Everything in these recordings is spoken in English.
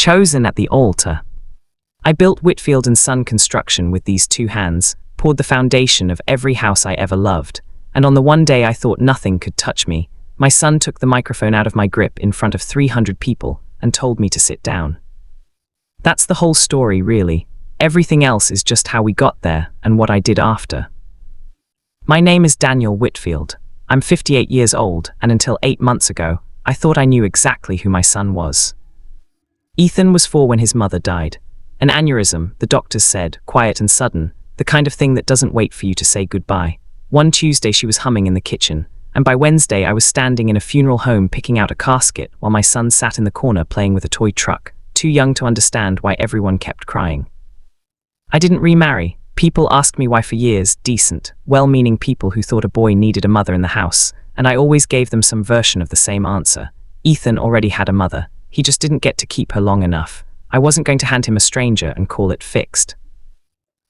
chosen at the altar. I built Whitfield and Son Construction with these two hands, poured the foundation of every house I ever loved, and on the one day I thought nothing could touch me, my son took the microphone out of my grip in front of 300 people and told me to sit down. That's the whole story, really. Everything else is just how we got there and what I did after. My name is Daniel Whitfield. I'm 58 years old, and until 8 months ago, I thought I knew exactly who my son was. Ethan was 4 when his mother died. An aneurysm, the doctors said, quiet and sudden, the kind of thing that doesn't wait for you to say goodbye. One Tuesday she was humming in the kitchen, and by Wednesday I was standing in a funeral home picking out a casket while my son sat in the corner playing with a toy truck, too young to understand why everyone kept crying. I didn't remarry. People asked me why for years, decent, well-meaning people who thought a boy needed a mother in the house, and I always gave them some version of the same answer. Ethan already had a mother. He just didn't get to keep her long enough. I wasn't going to hand him a stranger and call it fixed.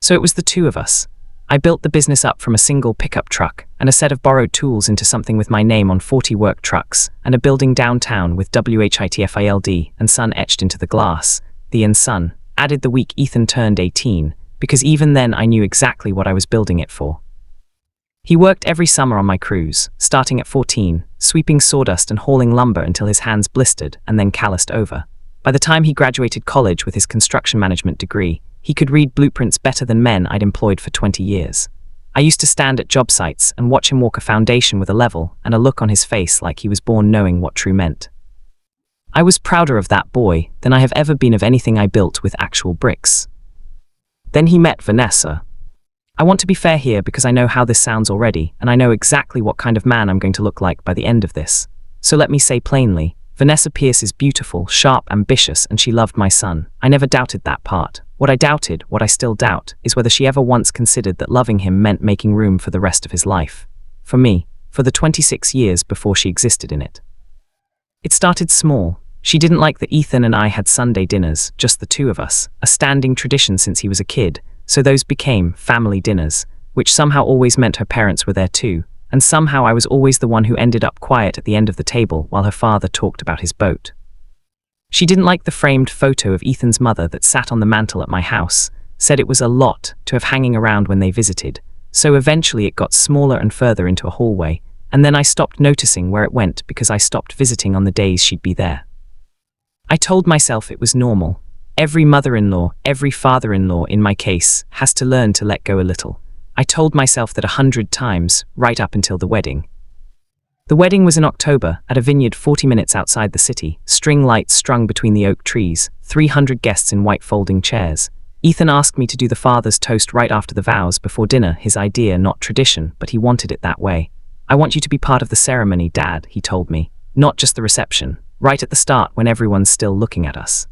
So it was the two of us. I built the business up from a single pickup truck and a set of borrowed tools into something with my name on 40 work trucks and a building downtown with WHITFILD and Son etched into the glass, the and Son, added the week Ethan turned 18, because even then I knew exactly what I was building it for. He worked every summer on my crews, starting at 14, sweeping sawdust and hauling lumber until his hands blistered and then calloused over. By the time he graduated college with his construction management degree, he could read blueprints better than men I'd employed for 20 years. I used to stand at job sites and watch him walk a foundation with a level and a look on his face like he was born knowing what true meant. I was prouder of that boy than I have ever been of anything I built with actual bricks. Then he met Vanessa. I want to be fair here because I know how this sounds already, and I know exactly what kind of man I'm going to look like by the end of this. So let me say plainly, Vanessa Pierce is beautiful, sharp, ambitious, and she loved my son. I never doubted that part. What I doubted, what I still doubt, is whether she ever once considered that loving him meant making room for the rest of his life. For me, for the 26 years before she existed in it. It started small. She didn't like that Ethan and I had Sunday dinners, just the two of us, a standing tradition since he was a kid, so those became family dinners, which somehow always meant her parents were there too, and somehow I was always the one who ended up quiet at the end of the table while her father talked about his boat. She didn't like the framed photo of Ethan's mother that sat on the mantel at my house, said it was a lot to have hanging around when they visited, so eventually it got smaller and further into a hallway, and then I stopped noticing where it went because I stopped visiting on the days she'd be there. I told myself it was normal. Every mother-in-law, every father-in-law in my case, has to learn to let go a little. I told myself that 100 times, right up until the wedding. The wedding was in October, at a vineyard 40 minutes outside the city, string lights strung between the oak trees, 300 guests in white folding chairs. Ethan asked me to do the father's toast right after the vows before dinner, his idea, not tradition, but he wanted it that way. I want you to be part of the ceremony, Dad, he told me, not just the reception, right at the start when everyone's still looking at us.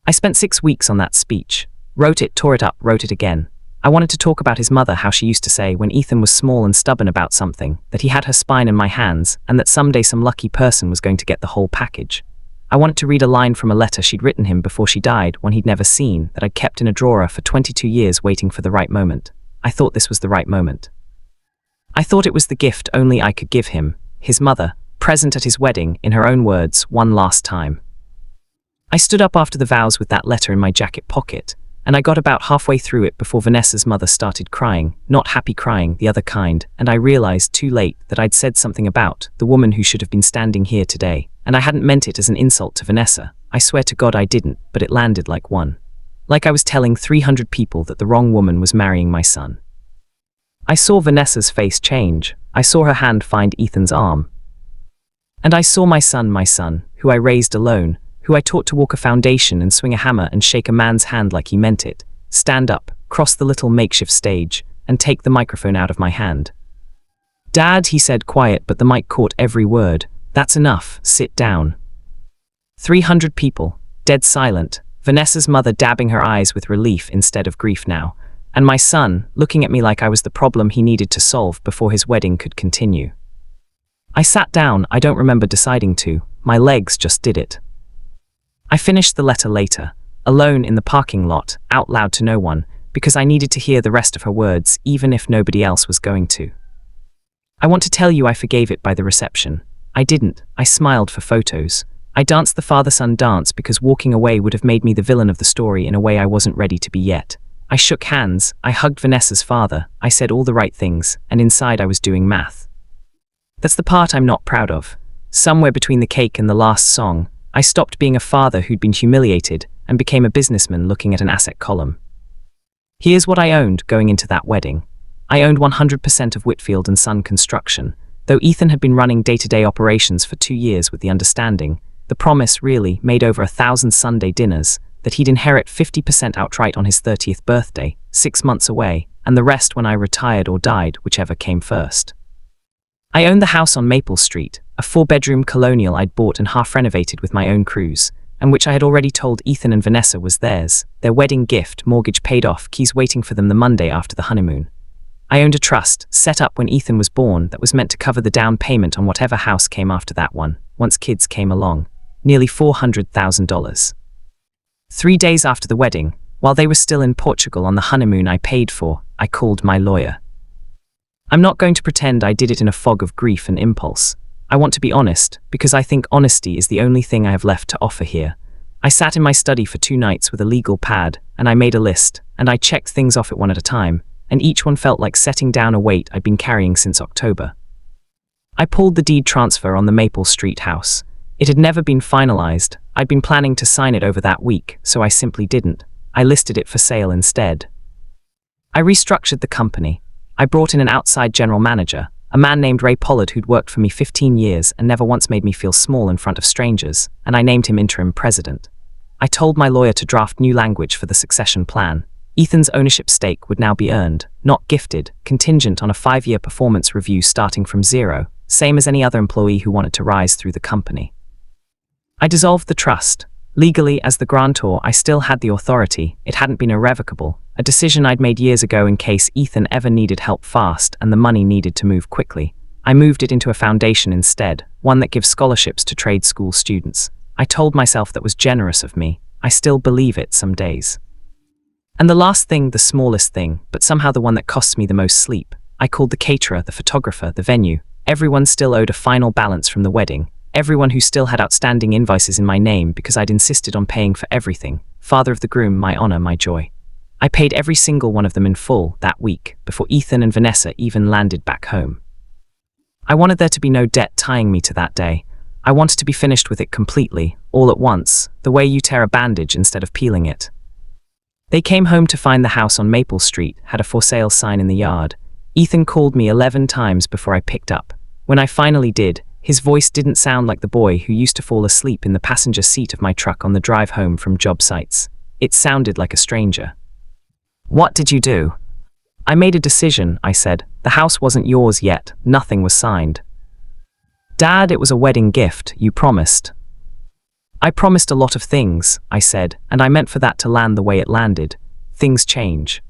I spent 6 weeks on that speech. Wrote it, tore it up, wrote it again. I wanted to talk about his mother, how she used to say when Ethan was small and stubborn about something, that he had her spine in my hands, and that someday some lucky person was going to get the whole package. I wanted to read a line from a letter she'd written him before she died, one he'd never seen, that I'd kept in a drawer for 22 years waiting for the right moment. I thought this was the right moment. I thought it was the gift only I could give him, his mother, present at his wedding, in her own words, one last time. I stood up after the vows with that letter in my jacket pocket, and I got about halfway through it before Vanessa's mother started crying, not happy crying, the other kind, and I realized too late that I'd said something about the woman who should have been standing here today, and I hadn't meant it as an insult to Vanessa. I swear to God I didn't, but it landed like one. Like I was telling 300 people that the wrong woman was marrying my son. I saw Vanessa's face change. I saw her hand find Ethan's arm. And I saw my son, who I raised alone, who I taught to walk a foundation and swing a hammer and shake a man's hand like he meant it, stand up, cross the little makeshift stage, and take the microphone out of my hand. Dad, he said, quiet, but the mic caught every word. That's enough, sit down. 300 people, dead silent, Vanessa's mother dabbing her eyes with relief instead of grief now, and my son looking at me like I was the problem he needed to solve before his wedding could continue. I sat down. I don't remember deciding to. My legs just did it. I finished the letter later, alone in the parking lot, out loud to no one, because I needed to hear the rest of her words, even if nobody else was going to. I want to tell you I forgave it by the reception. I didn't. I smiled for photos. I danced the father-son dance because walking away would have made me the villain of the story in a way I wasn't ready to be yet. I shook hands, I hugged Vanessa's father, I said all the right things, and inside I was doing math. That's the part I'm not proud of. Somewhere between the cake and the last song, I stopped being a father who'd been humiliated and became a businessman looking at an asset column. Here's what I owned going into that wedding. I owned 100% of Whitfield and Son Construction, though Ethan had been running day-to-day operations for 2 years with the understanding, the promise really made over 1,000 Sunday dinners, that he'd inherit 50% outright on his 30th birthday, 6 months away, and the rest when I retired or died, whichever came first. I owned the house on Maple Street, a 4-bedroom colonial I'd bought and half-renovated with my own crews, and which I had already told Ethan and Vanessa was theirs, their wedding gift, mortgage paid off, keys waiting for them the Monday after the honeymoon. I owned a trust, set up when Ethan was born, that was meant to cover the down payment on whatever house came after that one, once kids came along. Nearly $400,000. 3 days after the wedding, while they were still in Portugal on the honeymoon I paid for, I called my lawyer. I'm not going to pretend I did it in a fog of grief and impulse. I want to be honest, because I think honesty is the only thing I have left to offer here. I sat in my study for 2 nights with a legal pad, and I made a list, and I checked things off it one at a time, and each one felt like setting down a weight I'd been carrying since October. I pulled the deed transfer on the Maple Street house. It had never been finalized. I'd been planning to sign it over that week, so I simply didn't. I listed it for sale instead. I restructured the company. I brought in an outside general manager, a man named Ray Pollard who'd worked for me 15 years and never once made me feel small in front of strangers, and I named him interim president. I told my lawyer to draft new language for the succession plan. Ethan's ownership stake would now be earned, not gifted, contingent on a 5-year performance review starting from 0, same as any other employee who wanted to rise through the company. I dissolved the trust. Legally, as the grantor, I still had the authority. It hadn't been irrevocable, a decision I'd made years ago in case Ethan ever needed help fast and the money needed to move quickly. I moved it into a foundation instead, one that gives scholarships to trade school students. I told myself that was generous of me. I still believe it some days. And the last thing, the smallest thing, but somehow the one that costs me the most sleep, I called the caterer, the photographer, the venue. Everyone still owed a final balance from the wedding. Everyone who still had outstanding invoices in my name because I'd insisted on paying for everything. Father of the groom, my honor, my joy. I paid every single one of them in full that week, before Ethan and Vanessa even landed back home. I wanted there to be no debt tying me to that day. I wanted to be finished with it completely, all at once, the way you tear a bandage instead of peeling it. They came home to find the house on Maple Street had a for sale sign in the yard. Ethan called me 11 times before I picked up. When I finally did, his voice didn't sound like the boy who used to fall asleep in the passenger seat of my truck on the drive home from job sites. It sounded like a stranger. What did you do? I made a decision, I said. The house wasn't yours yet. Nothing was signed. Dad, it was a wedding gift. You promised. I promised a lot of things, I said, and I meant for that to land the way it landed. Things change.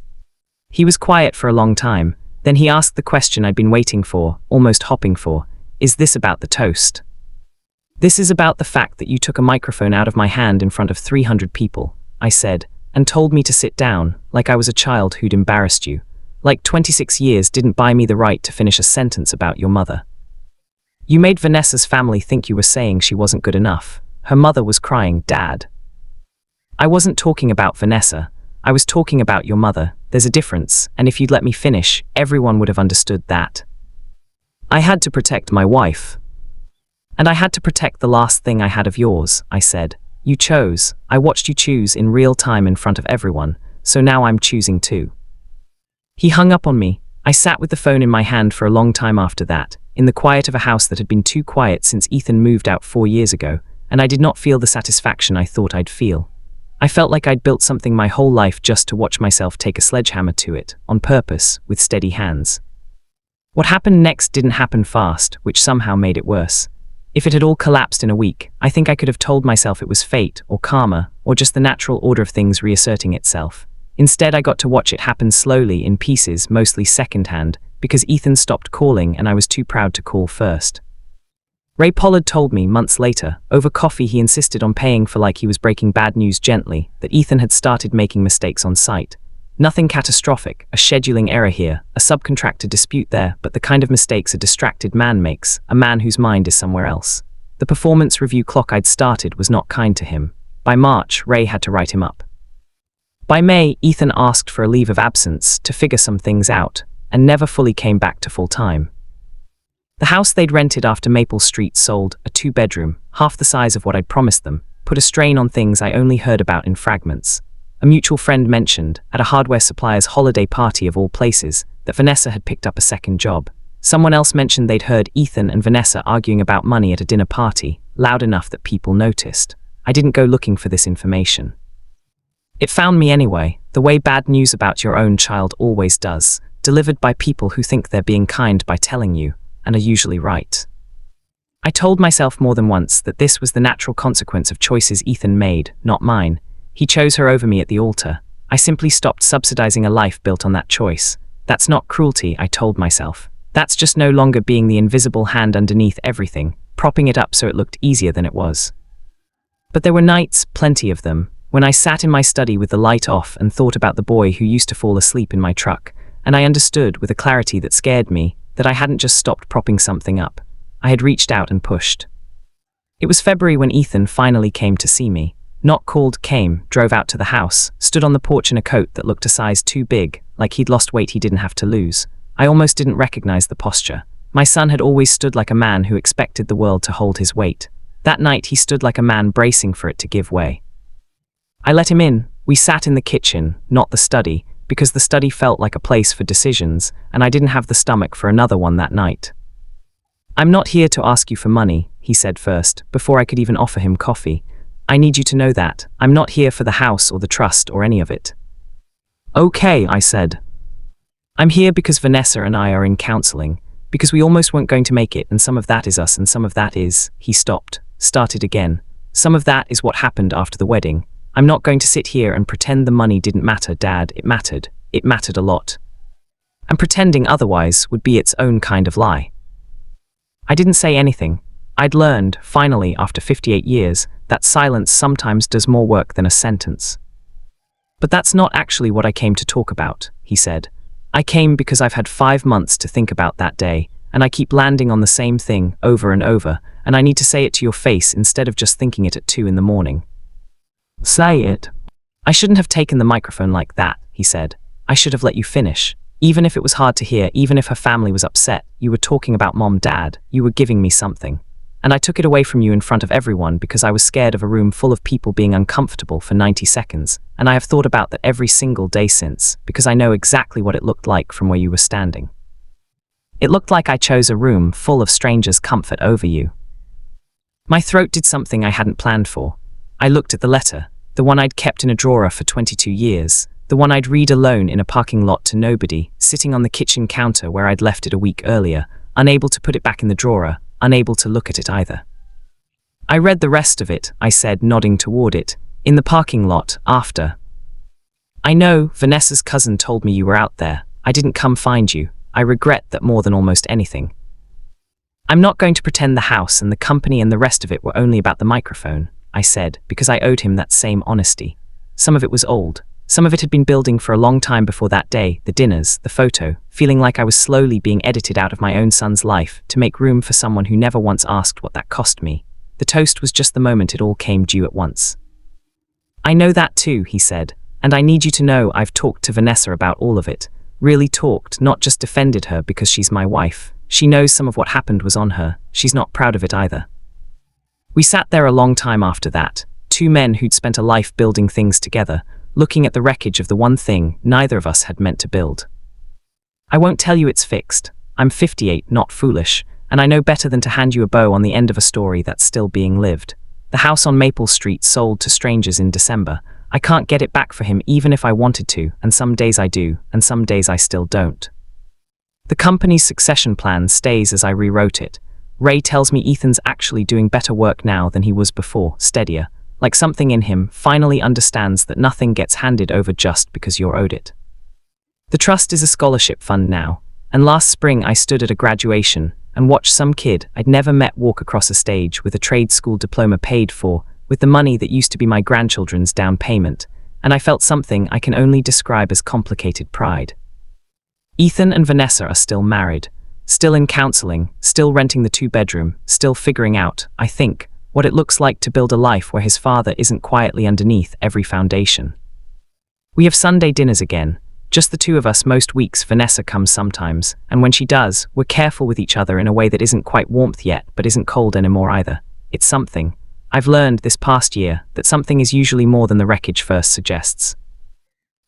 He was quiet for a long time. Then he asked the question I'd been waiting for, almost hopping for. Is this about the toast? This is about the fact that you took a microphone out of my hand in front of 300 people, I said, and told me to sit down, like I was a child who'd embarrassed you. Like 26 years didn't buy me the right to finish a sentence about your mother. You made Vanessa's family think you were saying she wasn't good enough. Her mother was crying, Dad. I wasn't talking about Vanessa. I was talking about your mother. There's a difference, and if you'd let me finish, everyone would have understood that. I had to protect my wife. And I had to protect the last thing I had of yours, I said. You chose. I watched you choose in real time in front of everyone, so now I'm choosing too. He hung up on me. I sat with the phone in my hand for a long time after that, in the quiet of a house that had been too quiet since Ethan moved out 4 years ago, and I did not feel the satisfaction I thought I'd feel. I felt like I'd built something my whole life just to watch myself take a sledgehammer to it, on purpose, with steady hands. What happened next didn't happen fast, which somehow made it worse. If it had all collapsed in a week, I think I could have told myself it was fate, or karma, or just the natural order of things reasserting itself. Instead, I got to watch it happen slowly, in pieces, mostly secondhand, because Ethan stopped calling and I was too proud to call first. Ray Pollard told me, months later, over coffee he insisted on paying for like he was breaking bad news gently, that Ethan had started making mistakes on site. Nothing catastrophic, a scheduling error here, a subcontractor dispute there, but the kind of mistakes a distracted man makes, a man whose mind is somewhere else. The performance review clock I'd started was not kind to him. By March, Ray had to write him up. By May, Ethan asked for a leave of absence to figure some things out, and never fully came back to full-time. The house they'd rented after Maple Street sold, a 2-bedroom, half the size of what I'd promised them, put a strain on things I only heard about in fragments. A mutual friend mentioned, at a hardware supplier's holiday party of all places, that Vanessa had picked up a second job. Someone else mentioned they'd heard Ethan and Vanessa arguing about money at a dinner party, loud enough that people noticed. I didn't go looking for this information. It found me anyway, the way bad news about your own child always does, delivered by people who think they're being kind by telling you, and are usually right. I told myself more than once that this was the natural consequence of choices Ethan made, not mine. He chose her over me at the altar. I simply stopped subsidizing a life built on that choice. That's not cruelty, I told myself. That's just no longer being the invisible hand underneath everything, propping it up so it looked easier than it was. But there were nights, plenty of them, when I sat in my study with the light off and thought about the boy who used to fall asleep in my truck, and I understood with a clarity that scared me that I hadn't just stopped propping something up. I had reached out and pushed. It was February when Ethan finally came to see me. Not called, came, drove out to the house, stood on the porch in a coat that looked a size too big, like he'd lost weight he didn't have to lose. I almost didn't recognize the posture. My son had always stood like a man who expected the world to hold his weight. That night he stood like a man bracing for it to give way. I let him in. We sat in the kitchen, not the study, because the study felt like a place for decisions, and I didn't have the stomach for another one that night. "I'm not here to ask you for money," he said first, before I could even offer him coffee. "I need you to know that. I'm not here for the house or the trust or any of it." "Okay," I said. "I'm here because Vanessa and I are in counseling, because we almost weren't going to make it, and some of that is us and some of that is..." He stopped, started again. "Some of that is what happened after the wedding. I'm not going to sit here and pretend the money didn't matter, Dad. It mattered. It mattered a lot. And pretending otherwise would be its own kind of lie." I didn't say anything. I'd learned, finally, after 58 years, that silence sometimes does more work than a sentence. "But that's not actually what I came to talk about," he said. "I came because I've had 5 months to think about that day, and I keep landing on the same thing over and over, and I need to say it to your face instead of just thinking it at 2 in the morning. "Say it." "I shouldn't have taken the microphone like that," he said. "I should have let you finish. Even if it was hard to hear, even if her family was upset, you were talking about Mom, Dad, you were giving me something. And I took it away from you in front of everyone because I was scared of a room full of people being uncomfortable for 90 seconds, and I have thought about that every single day since, because I know exactly what it looked like from where you were standing. It looked like I chose a room full of strangers' comfort over you." My throat did something I hadn't planned for. I looked at the letter, the one I'd kept in a drawer for 22 years, the one I'd read alone in a parking lot to nobody, sitting on the kitchen counter where I'd left it a week earlier, unable to put it back in the drawer, unable to look at it either. "I read the rest of it," I said, nodding toward it, "in the parking lot, after. I know, Vanessa's cousin told me you were out there. I didn't come find you. I regret that more than almost anything. I'm not going to pretend the house and the company and the rest of it were only about the microphone," I said, because I owed him that same honesty. Some of it was old. Some of it had been building for a long time before that day, the dinners, the photo, feeling like I was slowly being edited out of my own son's life to make room for someone who never once asked what that cost me. The toast was just the moment it all came due at once. "I know that too," he said, "and I need you to know I've talked to Vanessa about all of it. Really talked, not just defended her because she's my wife. She knows some of what happened was on her. She's not proud of it either." We sat there a long time after that, 2 men who'd spent a life building things together, looking at the wreckage of the one thing neither of us had meant to build. "I won't tell you it's fixed. I'm 58, not foolish, and I know better than to hand you a bow on the end of a story that's still being lived. The house on Maple Street sold to strangers in December. I can't get it back for him even if I wanted to, and some days I do, and some days I still don't. The company's succession plan stays as I rewrote it. Ray tells me Ethan's actually doing better work now than he was before, steadier, like something in him finally understands that nothing gets handed over just because you're owed it. The trust is a scholarship fund now, and last spring I stood at a graduation and watched some kid I'd never met walk across a stage with a trade school diploma paid for, with the money that used to be my grandchildren's down payment, and I felt something I can only describe as complicated pride. Ethan and Vanessa are still married. Still in counseling, still renting the two-bedroom, still figuring out, I think, what it looks like to build a life where his father isn't quietly underneath every foundation. We have Sunday dinners again, just the two of us most weeks. Vanessa comes sometimes, and when she does, we're careful with each other in a way that isn't quite warmth yet, but isn't cold anymore either. It's something. I've learned this past year that something is usually more than the wreckage first suggests.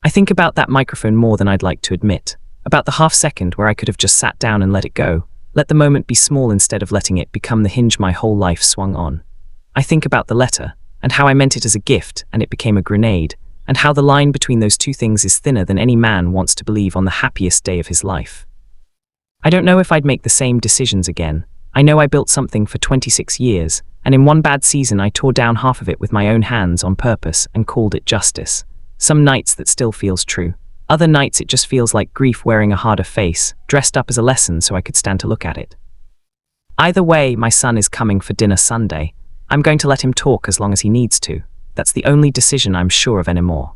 I think about that microphone more than I'd like to admit, about the half second where I could have just sat down and let it go, let the moment be small instead of letting it become the hinge my whole life swung on. I think about the letter, and how I meant it as a gift and it became a grenade, and how the line between those two things is thinner than any man wants to believe on the happiest day of his life. I don't know if I'd make the same decisions again. I know I built something for 26 years, and in one bad season I tore down half of it with my own hands on purpose and called it justice. Some nights that still feels true. Other nights it just feels like grief wearing a harder face, dressed up as a lesson so I could stand to look at it. Either way, my son is coming for dinner Sunday. I'm going to let him talk as long as he needs to. That's the only decision I'm sure of anymore.